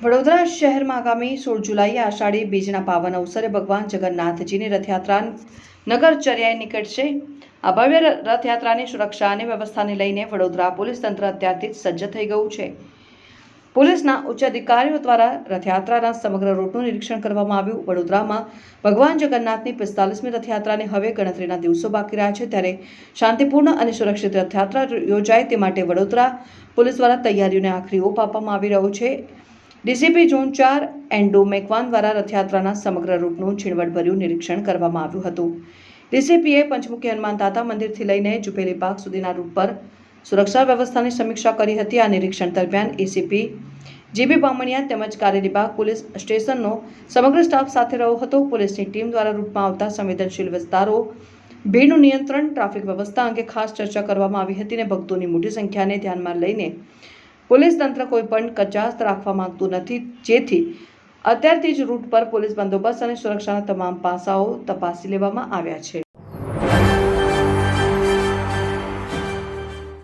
વડોદરા શહેરમાં આગામી 16 જુલાઈએ આષાઢી બીજના પાવન અવસરે ભગવાન જગન્નાથજીની રથયાત્રા નગરચર્યાએ નીકળશે। આ ભવ્ય રથયાત્રાની સુરક્ષા અને વ્યવસ્થાને લઈને વડોદરા પોલીસ તંત્ર અત્યારથી જ સજ્જ થઈ ગયું છે। પોલીસના ઉચ્ચ અધિકારીઓ દ્વારા રથયાત્રાના સમગ્ર રૂટનું નિરીક્ષણ કરવામાં આવ્યું। વડોદરામાં ભગવાન જગન્નાથની 45મી રથયાત્રાને હવે ગણતરીના દિવસો બાકી રહ્યા છે, ત્યારે શાંતિપૂર્ણ અને સુરક્ષિત રથયાત્રા યોજાય તે માટે વડોદરા પોલીસ દ્વારા તૈયારીઓને આખરી ઓપ આપવામાં આવી રહ્યો છે। ડીસીપી ઝોન 4 એન્ડો મેકવાન દ્વારા રથયાત્રાના સમગ્ર રૂટનું ઝીણવટભર્યું નિરીક્ષણ કરવામાં આવ્યું હતું। ડીસીપીએ પંચમુખી હનુમાન દાતા મંદિરથી લઈને જુબેલી પાર્ક સુધીના રૂટ પર સુરક્ષા વ્યવસ્થાની સમીક્ષા કરી હતી। આ નિરીક્ષણ દરમિયાન એસીપી જીબી બામણિયા તેમજ કારેલીબાગ પોલીસ સ્ટેશનનો સમગ્ર સ્ટાફ સાથે રહ્યો હતો। પોલીસની ટીમ દ્વારા રૂટમાં આવતા સંવેદનશીલ વિસ્તારો, ભીડનું નિયંત્રણ, ટ્રાફિક વ્યવસ્થા અંગે ખાસ ચર્ચા કરવામાં આવી હતી અને ભક્તોની મોટી સંખ્યાને ધ્યાનમાં લઈને પોલીસ તંત્ર કોઈ પણ કચાશ રાખવા માંગતું નથી, જેથી અત્યારથી જ રૂટ પર પોલીસ બંદોબસ્ત અને સુરક્ષાના તમામ પાસાઓ તપાસી લેવામાં આવ્યા છે।